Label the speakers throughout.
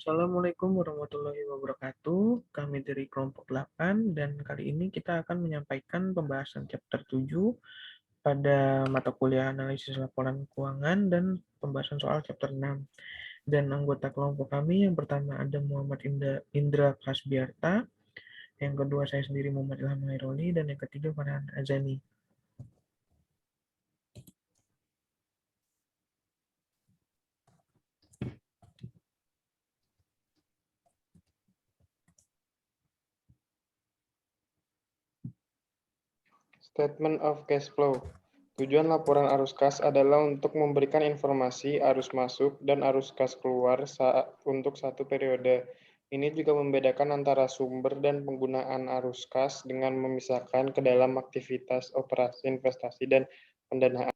Speaker 1: Assalamualaikum warahmatullahi wabarakatuh. Kami dari kelompok 8 dan kali ini kita akan menyampaikan pembahasan chapter 7 pada mata kuliah analisis laporan keuangan dan pembahasan soal chapter 6. Dan anggota kelompok kami yang pertama ada Muhammad Indra Kasbiarta, yang kedua saya sendiri Muhammad Ilham Hairoli, dan yang ketiga Farhan Azani.
Speaker 2: Statement of cash flow. Tujuan laporan arus kas adalah untuk memberikan informasi arus masuk dan arus kas keluar untuk satu periode. Ini juga membedakan antara sumber dan penggunaan arus kas dengan memisahkan ke dalam aktivitas operasi investasi dan pendanaan.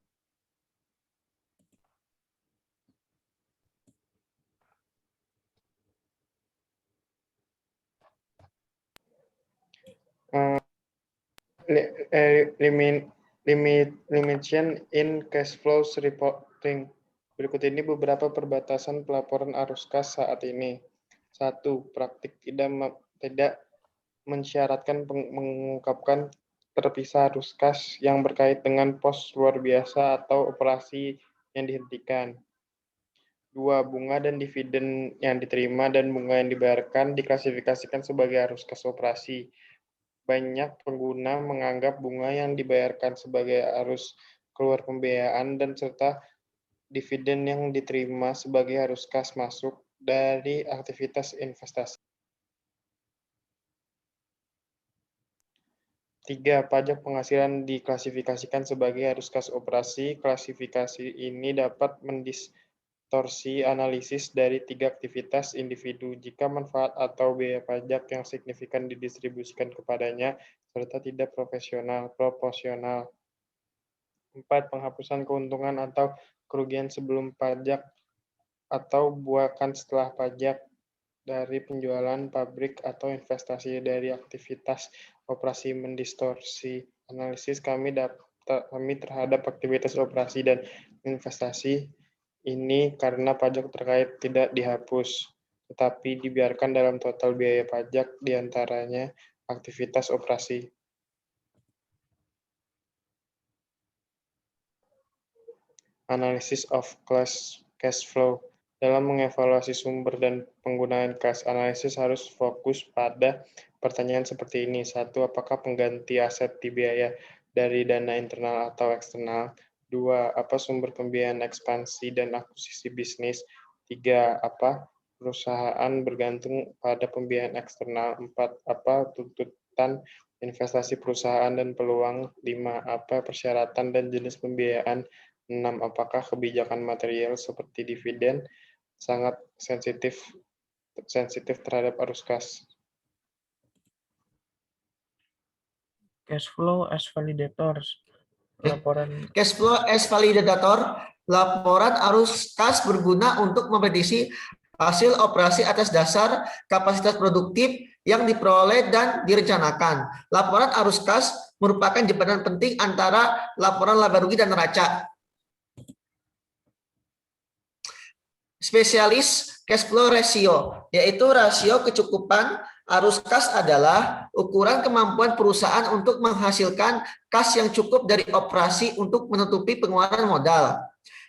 Speaker 2: Limitation in cash flows reporting. Berikut ini beberapa perbatasan pelaporan arus kas saat ini. 1. Praktik tidak mensyaratkan mengungkapkan terpisah arus kas yang berkait dengan pos luar biasa atau operasi yang dihentikan. 2. Bunga dan dividen yang diterima dan bunga yang dibayarkan diklasifikasikan sebagai arus kas operasi. Banyak pengguna menganggap bunga yang dibayarkan sebagai arus keluar pembiayaan dan serta dividen yang diterima sebagai arus kas masuk dari aktivitas investasi. 3. Pajak penghasilan diklasifikasikan sebagai arus kas operasi. Klasifikasi ini dapat mendistorsi analisis dari 3 aktivitas individu jika manfaat atau biaya pajak yang signifikan didistribusikan kepadanya serta tidak proporsional. 4. Penghapusan keuntungan atau kerugian sebelum pajak atau buakan setelah pajak dari penjualan pabrik atau investasi dari aktivitas operasi mendistorsi analisis kami terhadap aktivitas operasi dan investasi ini karena pajak terkait tidak dihapus, tetapi dibiarkan dalam total biaya pajak diantaranya aktivitas operasi. Analysis of cash flow. Dalam mengevaluasi sumber dan penggunaan kas, analisis harus fokus pada pertanyaan seperti ini. 1. Apakah pengganti aset dibiaya dari dana internal atau eksternal? 2. Apa sumber pembiayaan ekspansi dan akuisisi bisnis? 3. Apa perusahaan bergantung pada pembiayaan eksternal? 4. Apa tuntutan investasi perusahaan dan peluang? 5. Apa persyaratan dan jenis pembiayaan? 6. Apakah kebijakan material seperti dividen sangat sensitif terhadap arus kas?
Speaker 1: Cash flow as validators. Laporan
Speaker 3: Cash flow as validator, laporan arus kas berguna untuk memprediksi hasil operasi atas dasar kapasitas produktif yang diperoleh dan direncanakan. Laporan arus kas merupakan jembatan penting antara laporan laba rugi dan neraca. Spesialis cash flow ratio, yaitu rasio kecukupan arus kas adalah ukuran kemampuan perusahaan untuk menghasilkan kas yang cukup dari operasi untuk menutupi pengeluaran modal,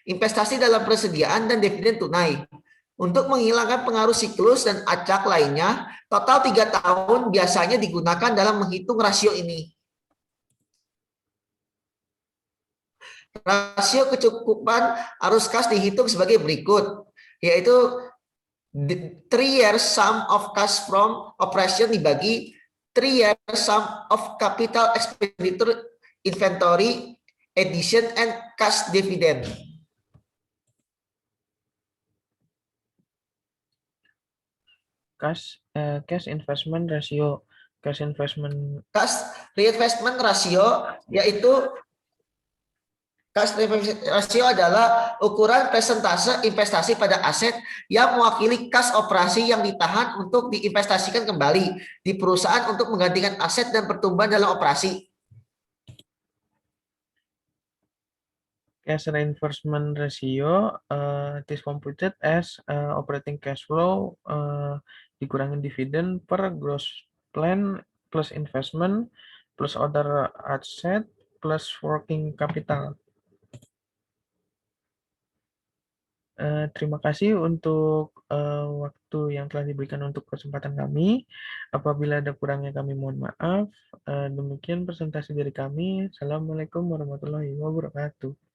Speaker 3: investasi dalam persediaan dan dividen tunai. Untuk menghilangkan pengaruh siklus dan acak lainnya, total 3 tahun biasanya digunakan dalam menghitung rasio ini. Rasio kecukupan arus kas dihitung sebagai berikut, yaitu 3-year sum of cash from operation dibagi 3-year sum of capital expenditure, inventory, addition, and cash dividend.
Speaker 1: cash investment ratio. Cash
Speaker 3: reinvestment ratio, yaitu cash reinvestment ratio adalah ukuran persentase investasi pada aset yang mewakili kas operasi yang ditahan untuk diinvestasikan kembali di perusahaan untuk menggantikan aset dan pertumbuhan dalam operasi.
Speaker 1: as reinvestment ratio, it is computed as operating cash flow dikurangin dividen per gross plan plus investment plus other asset plus working capital. Terima kasih untuk waktu yang telah diberikan untuk kesempatan kami. Apabila ada kurangnya kami mohon maaf. Demikian presentasi dari kami. Assalamualaikum warahmatullahi wabarakatuh.